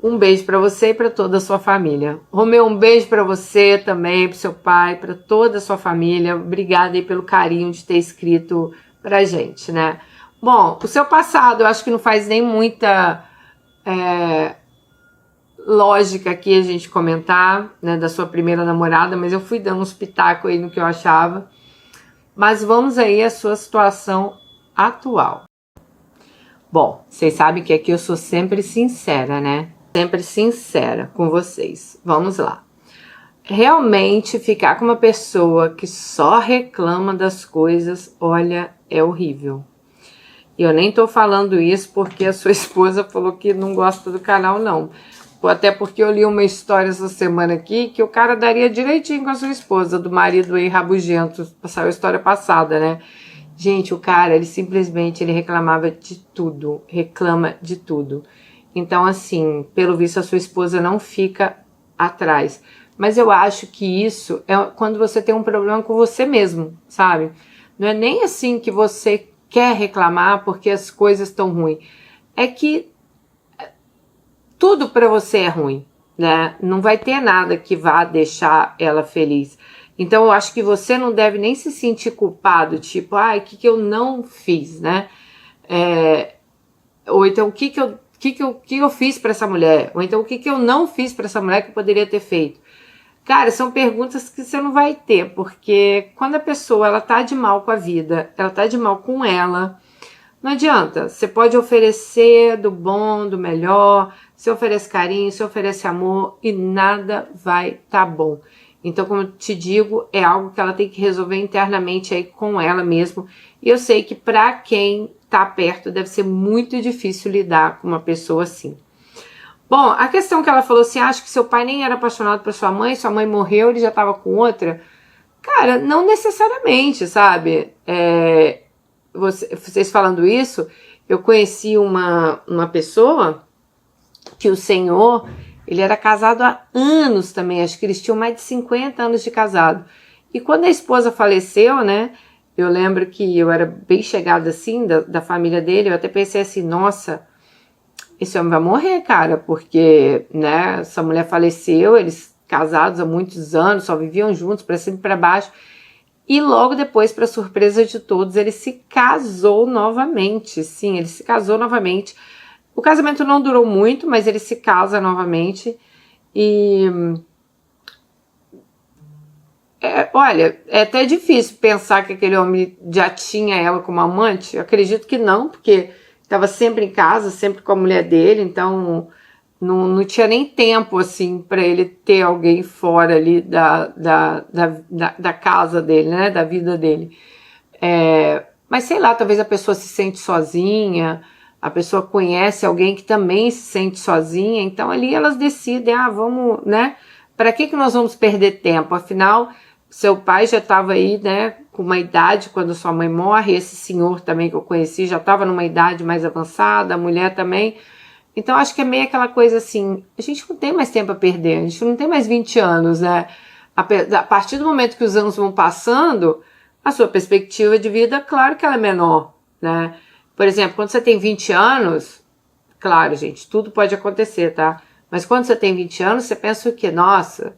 Um beijo para você e para toda a sua família. Romeu, um beijo para você também, para seu pai, para toda a sua família. Obrigada aí pelo carinho de ter escrito pra gente, né? Bom, o seu passado eu acho que não faz nem muita lógica aqui a gente comentar, né, da sua primeira namorada, mas eu fui dando uns pitacos aí no que eu achava. Mas vamos aí à sua situação atual. Bom, vocês sabem que aqui eu sou sempre sincera, né? Sempre sincera com vocês. Vamos lá. Realmente ficar com uma pessoa que só reclama das coisas, olha, é horrível. E eu nem tô falando isso porque a sua esposa falou que não gosta do canal, não. Até porque eu li uma história essa semana aqui que o cara daria direitinho com a sua esposa, do marido aí rabugento. Saiu a história passada, né? Gente, o cara, ele simplesmente ele reclamava de tudo. Reclama de tudo. Então, assim, pelo visto a sua esposa não fica atrás. Mas eu acho que isso é quando você tem um problema com você mesmo, sabe? Não é nem assim que você quer reclamar porque as coisas estão ruins. É que tudo para você é ruim, né? Não vai ter nada que vá deixar ela feliz. Então eu acho que você não deve nem se sentir culpado, tipo, o que eu não fiz, né? Ou então o que eu fiz para essa mulher? Ou então o que eu não fiz para essa mulher que eu poderia ter feito? Cara, são perguntas que você não vai ter, porque quando a pessoa ela tá de mal com a vida, ela tá de mal com ela, não adianta. Você pode oferecer do bom, do melhor, você oferece carinho, você oferece amor e nada vai tá bom. Então, como eu te digo, é algo que ela tem que resolver internamente aí com ela mesmo. E eu sei que para quem tá perto deve ser muito difícil lidar com uma pessoa assim. Bom, a questão que ela falou assim, acho que seu pai nem era apaixonado por sua mãe morreu, ele já tava com outra. Cara, não necessariamente, sabe? Vocês falando isso, eu conheci uma pessoa que o senhor, ele era casado há anos também, acho que eles tinham mais de 50 anos de casado. E quando a esposa faleceu, né, eu lembro que eu era bem chegada assim, da família dele, eu até pensei assim, nossa, esse homem vai morrer, cara, porque, né, essa mulher faleceu, eles casados há muitos anos, só viviam juntos, para cima e para baixo, e logo depois, para surpresa de todos, ele se casou novamente, sim, ele se casou novamente. O casamento não durou muito, mas ele se casa novamente, e... olha, é até difícil pensar que aquele homem já tinha ela como amante, eu acredito que não, porque estava sempre em casa, sempre com a mulher dele, então não tinha nem tempo assim para ele ter alguém fora ali da casa dele, né, da vida dele. Mas sei lá, talvez a pessoa se sente sozinha, a pessoa conhece alguém que também se sente sozinha, então ali elas decidem, vamos, né, para que nós vamos perder tempo? Afinal, seu pai já estava aí, né, com uma idade quando sua mãe morre, esse senhor também que eu conheci já estava numa idade mais avançada, a mulher também. Então acho que é meio aquela coisa assim, a gente não tem mais tempo a perder, a gente não tem mais 20 anos, né? A partir do momento que os anos vão passando, a sua perspectiva de vida, claro que ela é menor, né? Por exemplo, quando você tem 20 anos, claro, gente, tudo pode acontecer, tá? Mas quando você tem 20 anos, você pensa o quê? Nossa,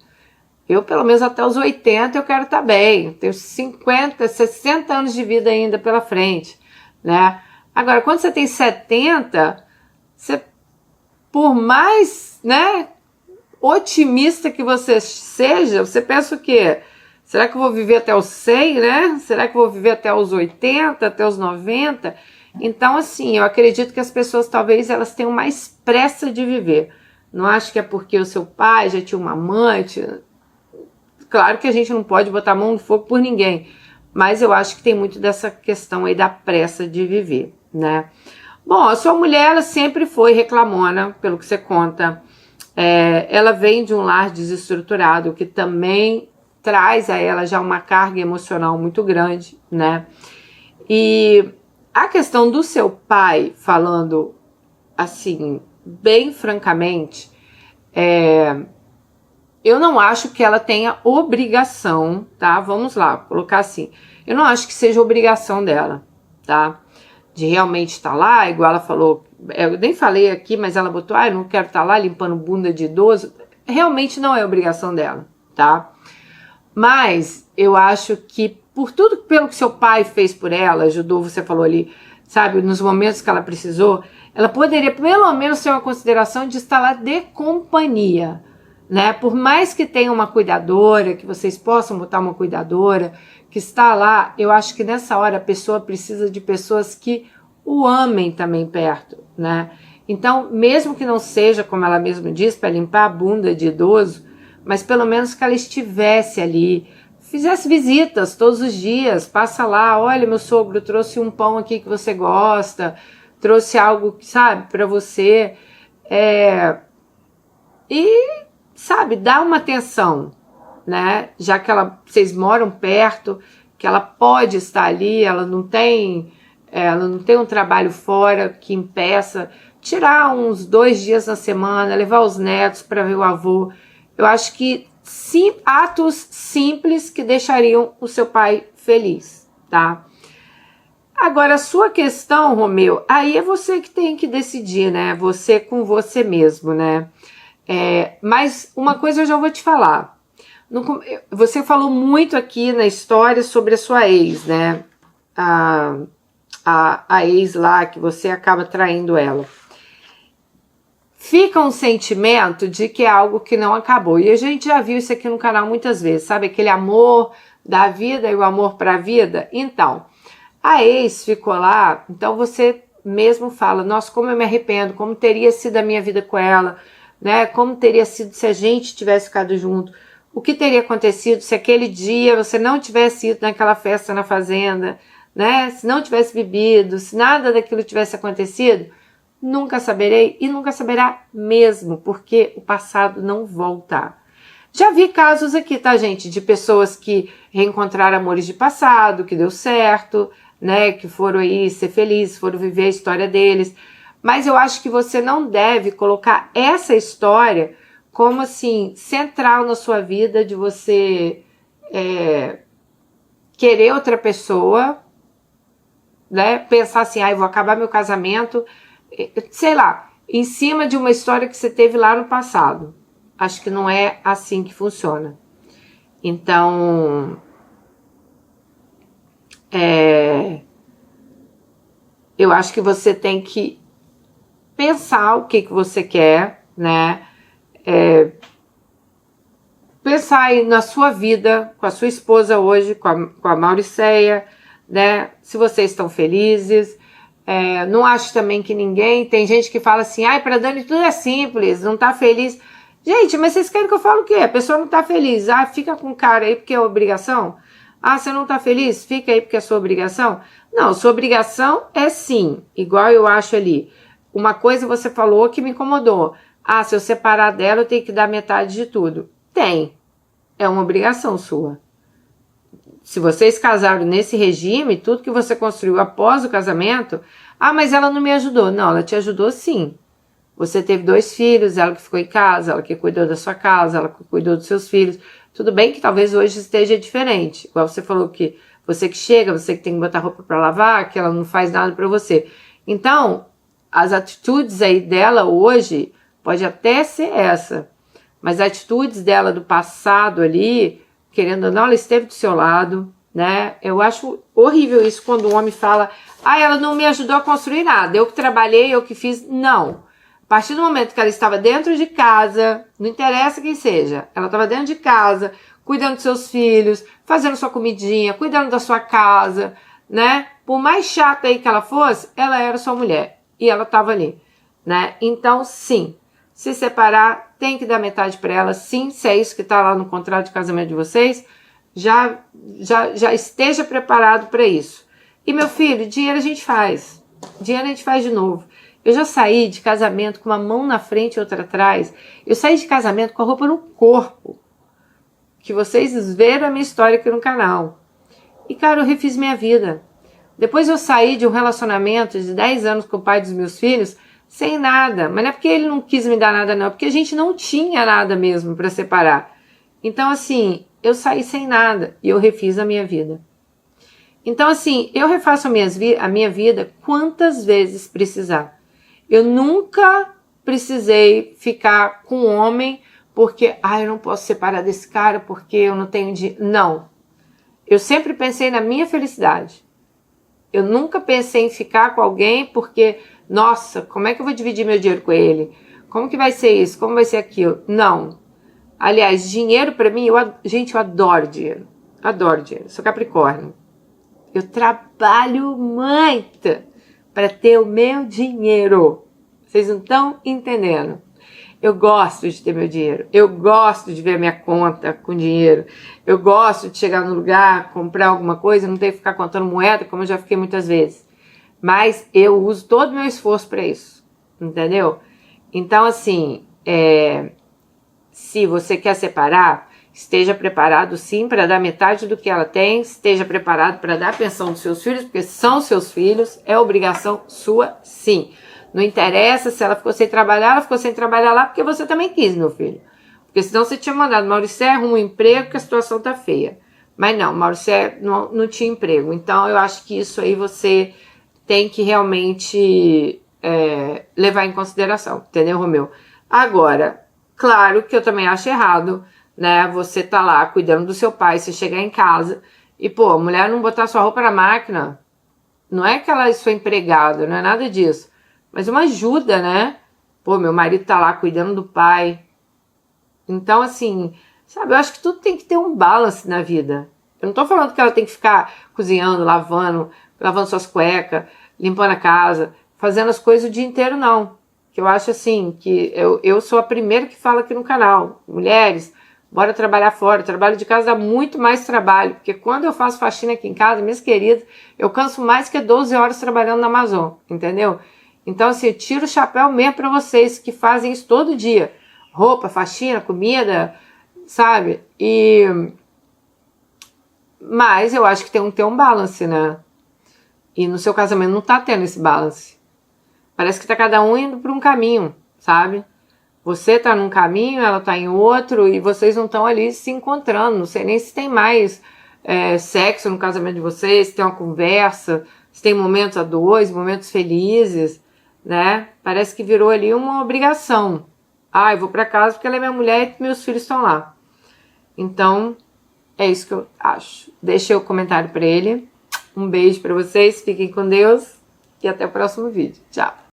eu pelo menos até os 80 eu quero estar bem, eu tenho 50, 60 anos de vida ainda pela frente, né? Agora, quando você tem 70, você, por mais, né, otimista que você seja, você pensa o quê? Será que eu vou viver até os 100, né? Será que eu vou viver até os 80, até os 90? Então, assim, eu acredito que as pessoas talvez elas tenham mais pressa de viver. Não acho que é porque o seu pai já tinha uma amante. Claro que a gente não pode botar a mão no fogo por ninguém, mas eu acho que tem muito dessa questão aí da pressa de viver, né? Bom, a sua mulher, ela sempre foi reclamona, pelo que você conta. Ela vem de um lar desestruturado, que também traz a ela já uma carga emocional muito grande, né? E a questão do seu pai, falando assim, bem francamente, eu não acho que ela tenha obrigação, tá? Vamos lá, colocar assim. Eu não acho que seja obrigação dela, tá? De realmente estar lá, igual ela falou. Eu nem falei aqui, mas ela botou, eu não quero estar lá limpando bunda de idoso. Realmente não é obrigação dela, tá? Mas eu acho que por tudo pelo que seu pai fez por ela, ajudou, você falou ali, sabe, nos momentos que ela precisou, ela poderia pelo menos ter uma consideração de estar lá de companhia, né? Por mais que tenha uma cuidadora, que vocês possam botar uma cuidadora que está lá, eu acho que nessa hora a pessoa precisa de pessoas que o amem também perto, né? Então, mesmo que não seja, como ela mesma diz, para limpar a bunda de idoso, mas pelo menos que ela estivesse ali fizesse visitas todos os dias, passa lá, olha, meu sogro trouxe um pão aqui que você gosta, trouxe algo, sabe, para você, e, sabe, dá uma atenção, né, já que vocês moram perto, que ela pode estar ali, ela não tem um trabalho fora que impeça, tirar uns 2 dias na semana, levar os netos para ver o avô. Eu acho que atos simples que deixariam o seu pai feliz, tá? Agora, a sua questão, Romeu, aí é você que tem que decidir, né? Você com você mesmo, né? Mas uma coisa eu já vou te falar. Você falou muito aqui na história sobre a sua ex, né? A ex lá, que você acaba traindo ela. Fica um sentimento de que é algo que não acabou. E a gente já viu isso aqui no canal muitas vezes, sabe? Aquele amor da vida e o amor para a vida. Então, a ex ficou lá, então você mesmo fala, nossa, como eu me arrependo, como teria sido a minha vida com ela, né? Como teria sido se a gente tivesse ficado junto. O que teria acontecido se aquele dia você não tivesse ido naquela festa na fazenda, né? Se não tivesse bebido, se nada daquilo tivesse acontecido, nunca saberei e nunca saberá mesmo, porque o passado não volta. Já vi casos aqui, tá, gente, de pessoas que reencontraram amores de passado, que deu certo, né, que foram aí ser felizes, foram viver a história deles. Mas eu acho que você não deve colocar essa história como, assim, central na sua vida, de você querer outra pessoa, né, pensar assim, eu vou acabar meu casamento, sei lá, em cima de uma história que você teve lá no passado. Acho que não é assim que funciona. Então, eu acho que você tem que pensar o que você quer, né? Pensar aí na sua vida, com a sua esposa hoje, com a Mauriceia, né? Se vocês estão felizes. Não acho também que ninguém... Tem gente que fala assim, pra Dani tudo é simples, não tá feliz. Gente, mas vocês querem que eu fale o quê? A pessoa não tá feliz. Fica com cara aí porque é obrigação? Você não tá feliz? Fica aí porque é sua obrigação? Não, sua obrigação é sim, igual eu acho ali. Uma coisa você falou que me incomodou. Se eu separar dela, eu tenho que dar metade de tudo. Tem. É uma obrigação sua. Se vocês casaram nesse regime, tudo que você construiu após o casamento... mas ela não me ajudou. Não, ela te ajudou sim. Você teve 2 filhos, ela que ficou em casa, ela que cuidou da sua casa, ela que cuidou dos seus filhos. Tudo bem que talvez hoje esteja diferente. Igual você falou que você que chega, você que tem que botar roupa para lavar, que ela não faz nada para você. Então, as atitudes aí dela hoje pode até ser essa. Mas as atitudes dela do passado ali, querendo ou não, ela esteve do seu lado, né? Eu acho horrível isso quando o homem fala, ela não me ajudou a construir nada, eu que trabalhei, eu que fiz. Não. A partir do momento que ela estava dentro de casa, não interessa quem seja, ela estava dentro de casa, cuidando dos seus filhos, fazendo sua comidinha, cuidando da sua casa, né? Por mais chata aí que ela fosse, ela era sua mulher e ela estava ali, né? Então, sim, se separar, tem que dar metade para ela, sim, se é isso que está lá no contrato de casamento de vocês, já esteja preparado para isso. E meu filho, dinheiro a gente faz. Dinheiro a gente faz de novo. Eu já saí de casamento com uma mão na frente e outra atrás. Eu saí de casamento com a roupa no corpo. Que vocês viram a minha história aqui no canal. E, cara, eu refiz minha vida. Depois eu saí de um relacionamento de 10 anos com o pai dos meus filhos, sem nada. Mas não é porque ele não quis me dar nada, não. É porque a gente não tinha nada mesmo para separar. Então, assim, eu saí sem nada e eu refiz a minha vida. Então, assim, eu refaço a minha vida quantas vezes precisar. Eu nunca precisei ficar com um homem porque, eu não posso separar desse cara porque eu não tenho dinheiro. Não. Eu sempre pensei na minha felicidade. Eu nunca pensei em ficar com alguém porque, nossa, como é que eu vou dividir meu dinheiro com ele? Como que vai ser isso? Como vai ser aquilo? Não. Aliás, dinheiro pra mim, gente, eu adoro dinheiro. Adoro dinheiro. Sou Capricórnio. Eu trabalho muito para ter o meu dinheiro. Vocês não estão entendendo. Eu gosto de ter meu dinheiro. Eu gosto de ver a minha conta com dinheiro. Eu gosto de chegar no lugar, comprar alguma coisa, não ter que ficar contando moeda, como eu já fiquei muitas vezes. Mas eu uso todo o meu esforço para isso. Entendeu? Então, assim, se você quer separar, esteja preparado sim para dar metade do que ela tem, esteja preparado para dar a pensão dos seus filhos, porque são seus filhos, é obrigação sua sim. Não interessa se ela ficou sem trabalhar, ela ficou sem trabalhar lá porque você também quis, meu filho. Porque senão você tinha mandado, Maurício, arruma um emprego que a situação tá feia. Mas não, Maurício não tinha emprego. Então eu acho que isso aí você tem que realmente levar em consideração, entendeu, Romeu? Agora, claro que eu também acho errado, né? Você tá lá cuidando do seu pai, você chegar em casa e, pô, a mulher não botar sua roupa na máquina. Não é que ela é sua empregada, não é nada disso. Mas uma ajuda, né? Pô, meu marido tá lá cuidando do pai. Então, assim, sabe, eu acho que tudo tem que ter um balance na vida. Eu não tô falando que ela tem que ficar cozinhando, lavando suas cuecas, limpando a casa, fazendo as coisas o dia inteiro, não. Que eu acho assim, que eu sou a primeira que fala aqui no canal. Mulheres, bora trabalhar fora. O trabalho de casa dá muito mais trabalho. Porque quando eu faço faxina aqui em casa, minhas queridas, eu canso mais que 12 horas trabalhando na Amazon, entendeu? Então, assim, eu tiro o chapéu mesmo para vocês que fazem isso todo dia. Roupa, faxina, comida, sabe? Mas eu acho que tem que ter um balance, né? E no seu casamento não tá tendo esse balance. Parece que tá cada um indo para um caminho, sabe? Você tá num caminho, ela tá em outro, e vocês não estão ali se encontrando. Não sei nem se tem mais sexo no casamento de vocês, se tem uma conversa, se tem momentos a dois, momentos felizes, né? Parece que virou ali uma obrigação. Ah, eu vou para casa porque ela é minha mulher e meus filhos estão lá. Então, é isso que eu acho. Deixa o comentário para ele. Um beijo para vocês, fiquem com Deus e até o próximo vídeo. Tchau!